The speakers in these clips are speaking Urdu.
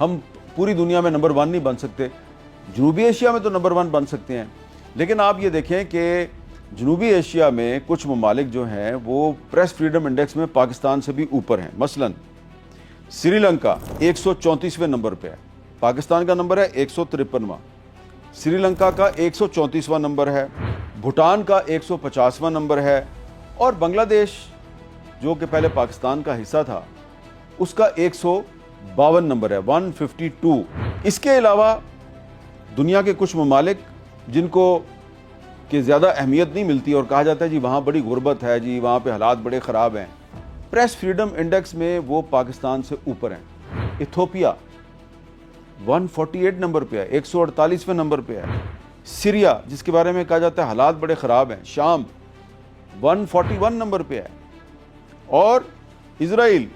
ہم پوری دنیا میں نمبر 1 نہیں بن سکتے، جنوبی ایشیا میں تو نمبر 1 بن سکتے ہیں، لیکن آپ یہ دیکھیں کہ جنوبی ایشیا میں کچھ ممالک جو ہیں وہ پریس فریڈم انڈیکس میں پاکستان سے بھی اوپر ہیں۔ مثلا سری لنکا 134ویں نمبر پہ ہے، پاکستان کا نمبر ہے 153واں، سری لنکا کا 134واں نمبر ہے، بھوٹان کا 150واں نمبر ہے، اور بنگلہ دیش جو کہ پہلے پاکستان کا حصہ تھا اس کا 152 نمبر ہے، 152۔ اس کے علاوہ دنیا کے کچھ ممالک جن کو کہ زیادہ اہمیت نہیں ملتی اور کہا جاتا ہے جی وہاں بڑی غربت ہے، جی وہاں پہ حالات بڑے خراب ہیں، پریس فریڈم انڈیکس میں وہ پاکستان سے اوپر ہیں۔ ایتھوپیا 148 نمبر پہ ہے، 148ویں نمبر پہ ہے۔ سیریا جس کے بارے میں کہا جاتا ہے حالات بڑے خراب ہیں، شام 141 نمبر پہ ہے، اور اسرائیل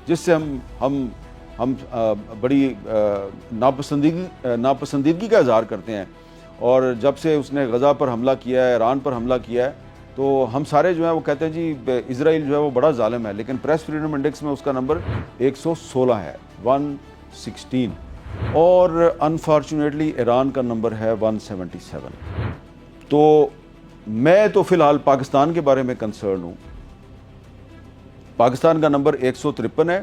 جس سے ہم بڑی ناپسندیدگی کا اظہار کرتے ہیں، اور جب سے اس نے غزہ پر حملہ کیا ہے، ایران پر حملہ کیا ہے، تو ہم سارے جو ہیں وہ کہتے ہیں جی اسرائیل جو ہے وہ بڑا ظالم ہے، لیکن پریس فریڈم انڈیکس میں اس کا نمبر 116 ہے، 116، اور انفارچونیٹلی ایران کا نمبر ہے 177۔ تو میں تو فی الحال پاکستان کے بارے میں کنسرن ہوں۔ پاکستان کا نمبر 153 ہے،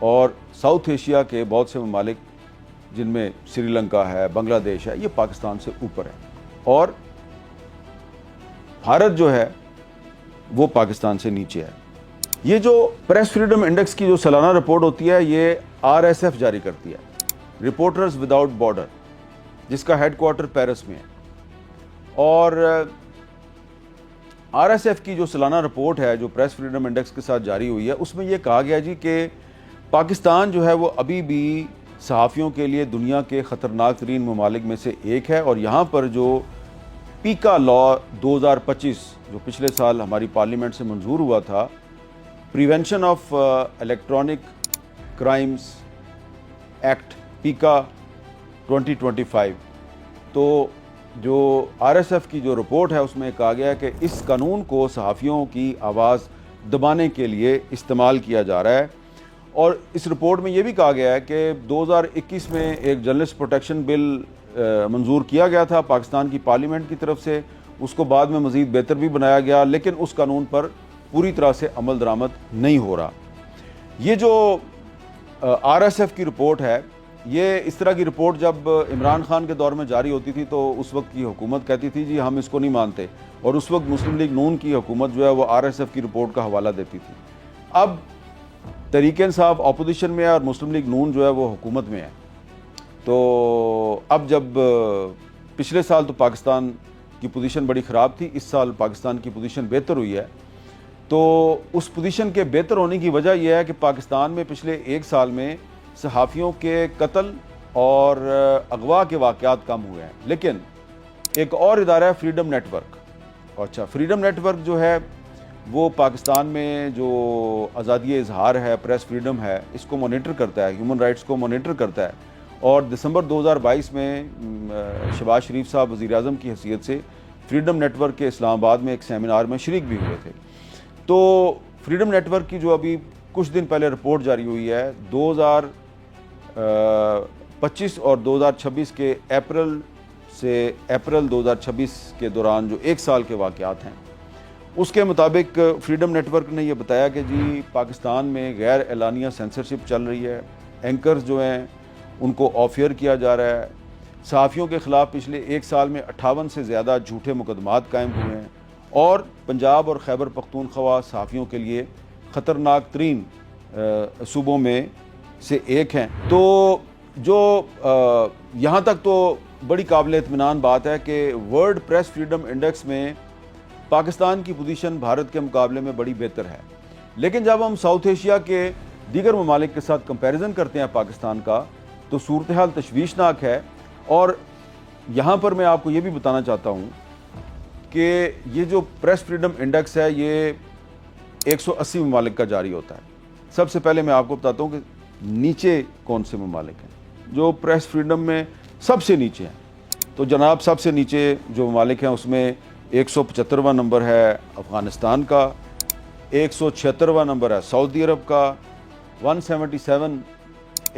اور ساؤتھ ایشیا کے بہت سے ممالک جن میں سری لنکا ہے، بنگلہ دیش ہے، یہ پاکستان سے اوپر ہے، اور بھارت جو ہے وہ پاکستان سے نیچے ہے۔ یہ جو پریس فریڈم انڈیکس کی جو سالانہ رپورٹ ہوتی ہے یہ RSF جاری کرتی ہے، رپورٹرز وداؤٹ بارڈر، جس کا ہیڈ کوارٹر پیرس میں ہے، اور RSF کی جو سالانہ رپورٹ ہے جو پریس فریڈم انڈیکس کے ساتھ جاری ہوئی ہے، اس میں یہ کہا گیا جی کہ پاکستان جو ہے وہ ابھی بھی صحافیوں کے لیے دنیا کے خطرناک ترین ممالک میں سے ایک ہے، اور یہاں پر جو پیکا لا 2025 جو پچھلے سال ہماری پارلیمنٹ سے منظور ہوا تھا، prevention of electronic crimes act پیکا 2025، تو جو RSF کی جو رپورٹ ہے اس میں کہا گیا ہے کہ اس قانون کو صحافیوں کی آواز دبانے کے لیے استعمال کیا جا رہا ہے، اور اس رپورٹ میں یہ بھی کہا گیا ہے کہ 2021 میں ایک جرنلسٹ پروٹیکشن بل منظور کیا گیا تھا پاکستان کی پارلیمنٹ کی طرف سے، اس کو بعد میں مزید بہتر بھی بنایا گیا، لیکن اس قانون پر پوری طرح سے عمل درآمد نہیں ہو رہا۔ یہ جو RSF کی رپورٹ ہے، یہ اس طرح کی رپورٹ جب عمران خان کے دور میں جاری ہوتی تھی تو اس وقت کی حکومت کہتی تھی جی ہم اس کو نہیں مانتے، اور اس وقت مسلم لیگ نون کی حکومت جو ہے وہ RSF کی رپورٹ کا حوالہ دیتی تھی۔ اب تحریک انصاف اپوزیشن میں ہے اور مسلم لیگ نون جو ہے وہ حکومت میں ہے، تو اب جب پچھلے سال تو پاکستان کی پوزیشن بڑی خراب تھی، اس سال پاکستان کی پوزیشن بہتر ہوئی ہے، تو اس پوزیشن کے بہتر ہونے کی وجہ یہ ہے کہ پاکستان میں پچھلے ایک سال میں صحافیوں کے قتل اور اغوا کے واقعات کم ہوئے ہیں، لیکن ایک اور ادارہ ہے فریڈم نیٹ ورک۔ اچھا، فریڈم نیٹ ورک جو ہے وہ پاکستان میں جو آزادی اظہار ہے، پریس فریڈم ہے، اس کو مانیٹر کرتا ہے، ہیومن رائٹس کو مانیٹر کرتا ہے، اور دسمبر 2022 میں شہباز شریف صاحب وزیر اعظم کی حیثیت سے فریڈم نیٹ ورک کے اسلام آباد میں ایک سیمینار میں شریک بھی ہوئے تھے۔ تو فریڈم نیٹ ورک کی جو ابھی کچھ دن پہلے رپورٹ جاری ہوئی ہے، 2025 اور 2026 کے اپریل سے اپریل 2026 کے دوران جو ایک سال کے واقعات ہیں، اس کے مطابق فریڈم نیٹ ورک نے یہ بتایا کہ جی پاکستان میں غیر اعلانیہ سینسرشپ چل رہی ہے، اینکرز جو ہیں ان کو آف ایئر کیا جا رہا ہے، صحافیوں کے خلاف پچھلے ایک سال میں 58 سے زیادہ جھوٹے مقدمات قائم ہوئے ہیں، اور پنجاب اور خیبر پختونخوا صحافیوں کے لیے خطرناک ترین صوبوں میں سے ایک ہیں۔ تو جو یہاں تک تو بڑی قابل اطمینان بات ہے کہ ورلڈ پریس فریڈم انڈیکس میں پاکستان کی پوزیشن بھارت کے مقابلے میں بڑی بہتر ہے، لیکن جب ہم ساؤتھ ایشیا کے دیگر ممالک کے ساتھ کمپیریزن کرتے ہیں پاکستان کا، تو صورتحال تشویشناک ہے۔ اور یہاں پر میں آپ کو یہ بھی بتانا چاہتا ہوں کہ یہ جو پریس فریڈم انڈیکس ہے یہ 180 ممالک کا جاری ہوتا ہے۔ سب سے پہلے میں آپ کو بتاتا ہوں کہ نیچے کون سے ممالک ہیں جو پریس فریڈم میں سب سے نیچے ہیں۔ تو جناب سب سے نیچے جو ممالک ہیں اس میں 175واں نمبر ہے افغانستان کا، 176واں نمبر ہے سعودی عرب کا، 177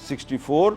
64,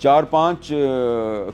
4-5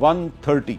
130,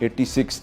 86,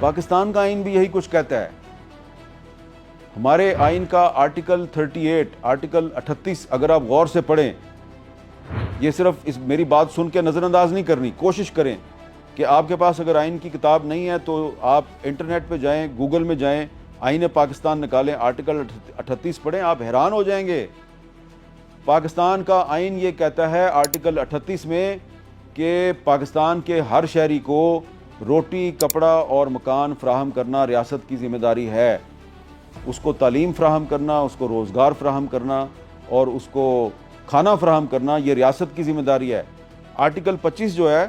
پاکستان کا آئین بھی یہی کچھ کہتا ہے. ہمارے آئین کا آرٹیکل 38 آرٹیکل 38 اگر آپ غور سے پڑھیں, یہ صرف میری بات سن کے نظر انداز نہیں کرنی, کوشش کریں کہ آپ کے پاس اگر آئین کی کتاب نہیں ہے تو آپ انٹرنیٹ پہ جائیں, گوگل میں جائیں, آئین پاکستان نکالیں, آرٹیکل 38 پڑھیں, آپ حیران ہو جائیں گے. پاکستان کا آئین یہ کہتا ہے آرٹیکل 38 میں کہ پاکستان کے ہر شہری کو روٹی, کپڑا اور مکان فراہم کرنا ریاست کی ذمہ داری ہے. اس کو تعلیم فراہم کرنا, اس کو روزگار فراہم کرنا اور اس کو کھانا فراہم کرنا یہ ریاست کی ذمہ داری ہے. آرٹیکل 25 جو ہے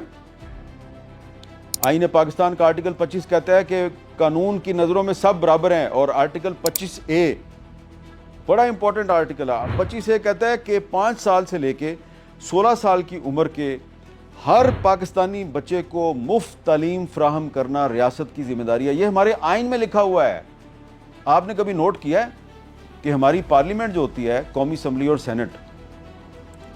آئین پاکستان کا, آرٹیکل 25 کہتا ہے کہ قانون کی نظروں میں سب برابر ہیں. اور آرٹیکل 25A بڑا امپورٹنٹ آرٹیکل ہے. 25A کہتا ہے کہ 5 سال سے لے کے 16 سال کی عمر کے ہر پاکستانی بچے کو مفت تعلیم فراہم کرنا ریاست کی ذمہ داری ہے. یہ ہمارے آئین میں لکھا ہوا ہے. آپ نے کبھی نوٹ کیا ہے کہ ہماری پارلیمنٹ جو ہوتی ہے, قومی اسمبلی اور سینٹ,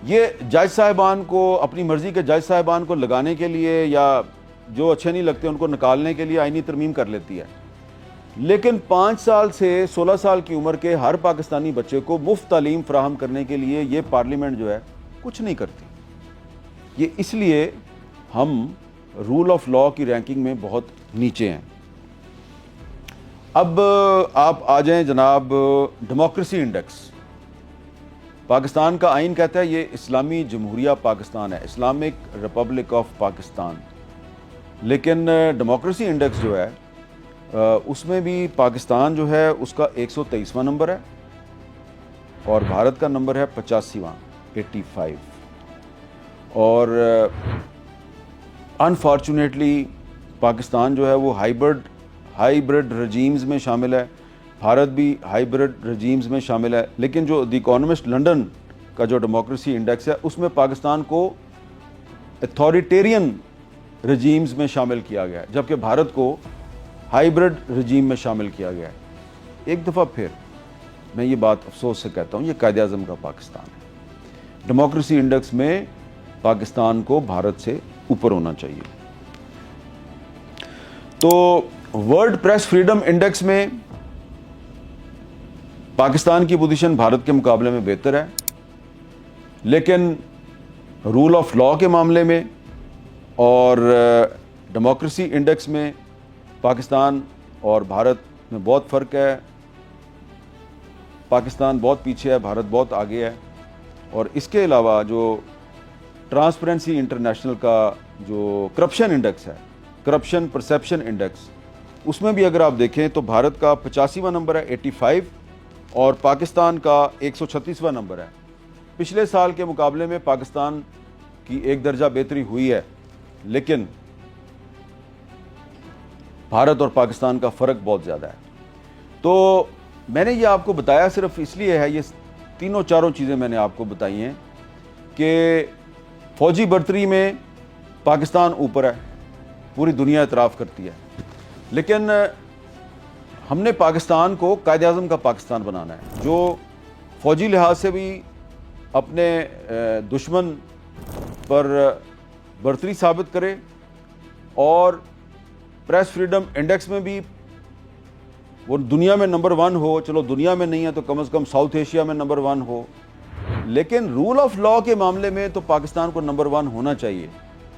یہ جج صاحبان کو, اپنی مرضی کے جج صاحبان کو لگانے کے لیے یا جو اچھے نہیں لگتے ان کو نکالنے کے لیے آئینی ترمیم کر لیتی ہے, لیکن 5 سال سے 16 سال کی عمر کے ہر پاکستانی بچے کو مفت تعلیم فراہم کرنے کے لیے یہ پارلیمنٹ جو ہے کچھ نہیں کرتی. یہ اس لیے ہم رول آف لاء کی رینکنگ میں بہت نیچے ہیں. اب آپ آ جائیں جناب ڈیموکریسی انڈیکس. پاکستان کا آئین کہتا ہے یہ اسلامی جمہوریہ پاکستان ہے, اسلامک ریپبلک آف پاکستان, لیکن ڈیموکریسی انڈیکس جو ہے اس میں بھی پاکستان جو ہے اس کا 123واں نمبر ہے اور بھارت کا نمبر ہے 85واں 85. اور انفارچونیٹلی پاکستان جو ہے وہ ہائیبرڈ رجیمز میں شامل ہے, بھارت بھی ہائیبرڈ رجیمز میں شامل ہے. لیکن جو دی اکانومسٹ لنڈن کا جو ڈیموکریسی انڈیکس ہے اس میں پاکستان کو اتھارٹیرین رجیمز میں شامل کیا گیا ہے, جبکہ بھارت کو ہائیبرڈ رجیم میں شامل کیا گیا ہے. ایک دفعہ پھر میں یہ بات افسوس سے کہتا ہوں, یہ قائد اعظم کا پاکستان ہے. ڈیموکریسی انڈیکس میں پاکستان کو بھارت سے اوپر ہونا چاہیے. تو ورلڈ پریس فریڈم انڈیکس میں پاکستان کی پوزیشن بھارت کے مقابلے میں بہتر ہے, لیکن رول آف لاء کے معاملے میں اور ڈیموکریسی انڈیکس میں پاکستان اور بھارت میں بہت فرق ہے. پاکستان بہت پیچھے ہے, بھارت بہت آگے ہے. اور اس کے علاوہ جو ٹرانسپیرنسی انٹرنیشنل کا جو کرپشن انڈیکس ہے, کرپشن پرسیپشن انڈیکس, اس میں بھی اگر آپ دیکھیں تو بھارت کا 85واں نمبر ہے 85 اور پاکستان کا 136واں نمبر ہے. پچھلے سال کے مقابلے میں پاکستان کی ایک درجہ بہتری ہوئی ہے, لیکن بھارت اور پاکستان کا فرق بہت زیادہ ہے. تو میں نے یہ آپ کو بتایا صرف اس لیے ہے, یہ تینوں چاروں چیزیں میں نے آپ کو بتائی ہیں کہ فوجی برتری میں پاکستان اوپر ہے, پوری دنیا اعتراف کرتی ہے, لیکن ہم نے پاکستان کو قائد اعظم کا پاکستان بنانا ہے جو فوجی لحاظ سے بھی اپنے دشمن پر برتری ثابت کرے اور پریس فریڈم انڈیکس میں بھی وہ دنیا میں نمبر 1 ہو. چلو دنیا میں نہیں ہے تو کم از کم ساؤتھ ایشیا میں نمبر 1 ہو, لیکن رول آف لاء کے معاملے میں تو پاکستان کو نمبر 1 ہونا چاہیے,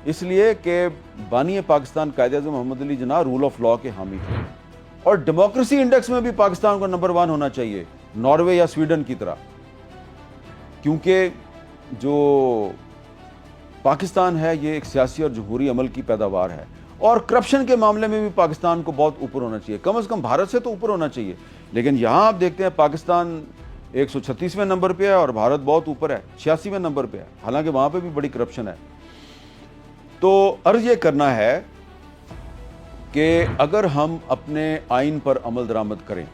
اس لیے کہ بانی پاکستان قائد اعظم محمد Ali Jinnah role of law کے حامی تھے. اور ڈیموکریسی انڈیکس میں بھی پاکستان کو نمبر 1 ہونا چاہیے, ناروے یا سویڈن کی طرح, کیونکہ جو پاکستان ہے یہ ایک سیاسی اور جمہوری عمل کی پیداوار ہے. اور کرپشن کے معاملے میں بھی پاکستان کو بہت اوپر ہونا چاہیے, کم از کم بھارت سے تو اوپر ہونا چاہیے. لیکن یہاں آپ دیکھتے ہیں پاکستان 136ویں نمبر پہ ہے اور بھارت بہت اوپر ہے, 86ویں نمبر پہ ہے, حالانکہ وہاں پہ بھی بڑی کرپشن ہے. تو عرض یہ کرنا ہے کہ اگر ہم اپنے آئین پر عمل درآمد کریں,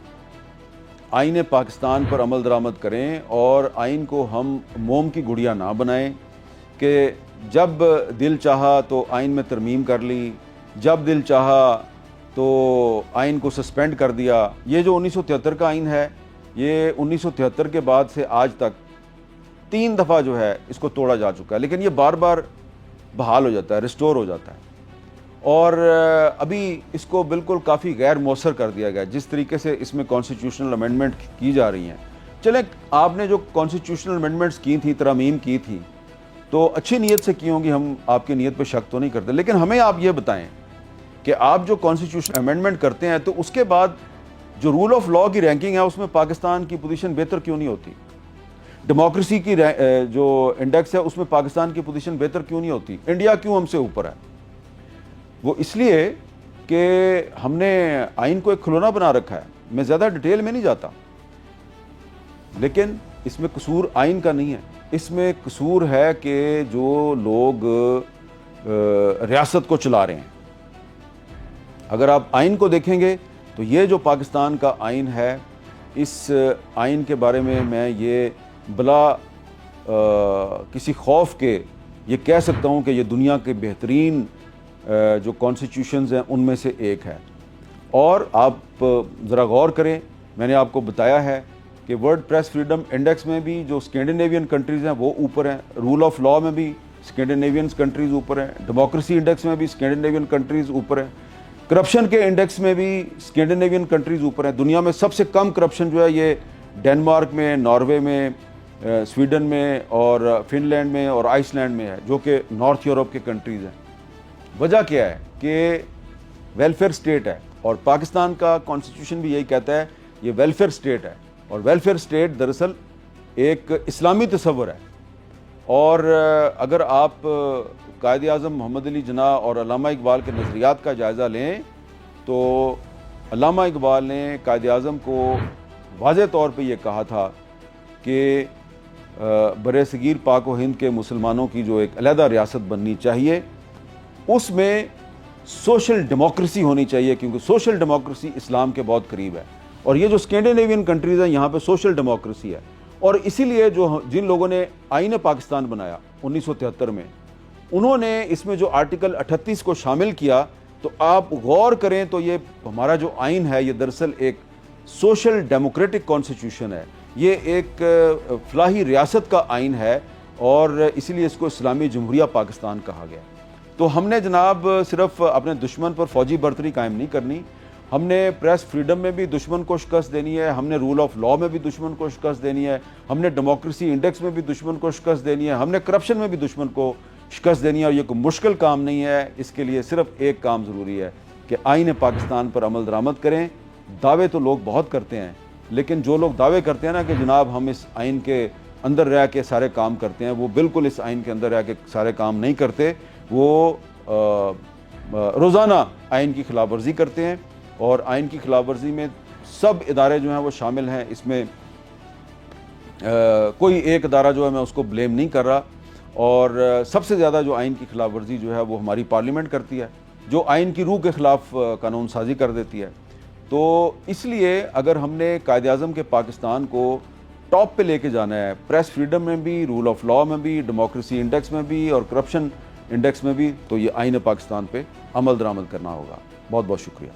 آئین پاکستان پر عمل درآمد کریں اور آئین کو ہم موم کی گڑیا نہ بنائیں کہ جب دل چاہا تو آئین میں ترمیم کر لی, جب دل چاہا تو آئین کو سسپینڈ کر دیا. یہ جو 1973 کا آئین ہے یہ 1973 کے بعد سے آج تک 3 دفعہ جو ہے اس کو توڑا جا چکا ہے, لیکن یہ بار بار بحال ہو جاتا ہے, ریسٹور ہو جاتا ہے. اور ابھی اس کو بالکل کافی غیر مؤثر کر دیا گیا جس طریقے سے اس میں کانسٹیٹیوشنل امینڈمنٹ کی جا رہی ہیں. چلیں آپ نے جو کانسٹیٹیوشنل امینڈمنٹس کی تھیں، ترامیم کی تھی، تو اچھی نیت سے کی ہوں گی، ہم آپ کی نیت پہ شک تو نہیں کرتے، لیکن ہمیں آپ یہ بتائیں کہ آپ جو کانسٹیٹیوشنل امینڈمنٹ کرتے ہیں تو اس کے بعد جو رول آف لاء کی رینکنگ ہے اس میں پاکستان کی پوزیشن بہتر کیوں نہیں ہوتی؟ ڈیموکریسی کی جو انڈیکس ہے اس میں پاکستان کی پوزیشن بہتر کیوں نہیں ہوتی؟ انڈیا کیوں ہم سے اوپر ہے؟ وہ اس لیے کہ ہم نے آئین کو ایک کھلونا بنا رکھا ہے. میں زیادہ ڈیٹیل میں نہیں جاتا، لیکن اس میں قصور آئین کا نہیں ہے، اس میں قصور ہے کہ جو لوگ ریاست کو چلا رہے ہیں. اگر آپ آئین کو دیکھیں گے تو یہ جو پاکستان کا آئین ہے، اس آئین کے بارے میں یہ بلا کسی خوف کے یہ کہہ سکتا ہوں کہ یہ دنیا کے بہترین جو کانسٹیٹیوشنز ہیں ان میں سے ایک ہے. اور آپ ذرا غور کریں، میں نے آپ کو بتایا ہے کہ ورلڈ پریس فریڈم انڈیکس میں بھی جو اسکینڈینیوین کنٹریز ہیں وہ اوپر ہیں، رول آف لاء میں بھی اسکینڈینیوین کنٹریز اوپر ہیں، ڈیموکریسی انڈیکس میں بھی اسکینڈینیوین کنٹریز اوپر ہیں، کرپشن کے انڈیکس میں بھی اسکینڈینیوین کنٹریز اوپر ہیں. دنیا میں سب سے کم کرپشن جو ہے یہ ڈینمارک میں، ناروے میں، سویڈن میں اور فن لینڈ میں اور آئس لینڈ میں ہے، جو کہ نارتھ یورپ کے کنٹریز ہیں. وجہ کیا ہے کہ ویلفیئر سٹیٹ ہے، اور پاکستان کا کانسٹیٹیوشن بھی یہی کہتا ہے یہ ویلفیئر سٹیٹ ہے. اور ویلفیئر سٹیٹ دراصل ایک اسلامی تصور ہے. اور اگر آپ قائد اعظم محمد علی جناح اور علامہ اقبال کے نظریات کا جائزہ لیں تو علامہ اقبال نے قائد اعظم کو واضح طور پہ یہ کہا تھا کہ برِ صغیر پاک و ہند کے مسلمانوں کی جو ایک علیحدہ ریاست بننی چاہیے، اس میں سوشل ڈیموکریسی ہونی چاہیے، کیونکہ سوشل ڈیموکریسی اسلام کے بہت قریب ہے. اور یہ جو اسکینڈینیوین کنٹریز ہیں یہاں پہ سوشل ڈیموکریسی ہے. اور اسی لیے جن لوگوں نے آئین پاکستان بنایا 1973 میں، انہوں نے اس میں جو آرٹیکل 38 کو شامل کیا، تو آپ غور کریں تو یہ ہمارا جو آئین ہے یہ دراصل ایک سوشل ڈیموکریٹک کانسٹیٹیوشن ہے. یہ ایک فلاحی ریاست کا آئین ہے، اور اسی لیے اس کو اسلامی جمہوریہ پاکستان کہا گیا. تو ہم نے جناب صرف اپنے دشمن پر فوجی برتری قائم نہیں کرنی، ہم نے پریس فریڈم میں بھی دشمن کو شکست دینی ہے، ہم نے رول آف لاء میں بھی دشمن کو شکست دینی ہے، ہم نے ڈیموکریسی انڈیکس میں بھی دشمن کو شکست دینی ہے، ہم نے کرپشن میں بھی دشمن کو شکست دینی ہے. اور یہ کوئی مشکل کام نہیں ہے. اس کے لیے صرف ایک کام ضروری ہے کہ آئین پاکستان پر عمل درآمد کریں. دعوے تو لوگ بہت کرتے ہیں، لیکن جو لوگ دعوے کرتے ہیں نا کہ جناب ہم اس آئین کے اندر رہ کے سارے کام کرتے ہیں، وہ بالکل اس آئین کے اندر رہ کے سارے کام نہیں کرتے. وہ روزانہ آئین کی خلاف ورزی کرتے ہیں، اور آئین کی خلاف ورزی میں سب ادارے جو ہیں وہ شامل ہیں. اس میں کوئی ایک ادارہ جو ہے میں اس کو بلیم نہیں کر رہا. اور سب سے زیادہ جو آئین کی خلاف ورزی جو ہے وہ ہماری پارلیمنٹ کرتی ہے، جو آئین کی روح کے خلاف قانون سازی کر دیتی ہے. تو اس لیے اگر ہم نے قائد اعظم کے پاکستان کو ٹاپ پہ لے کے جانا ہے، پریس فریڈم میں بھی، رول آف لاء میں بھی، ڈیموکریسی انڈیکس میں بھی اور کرپشن انڈیکس میں بھی، تو یہ آئین پاکستان پہ عمل درآمد کرنا ہوگا. بہت بہت شکریہ.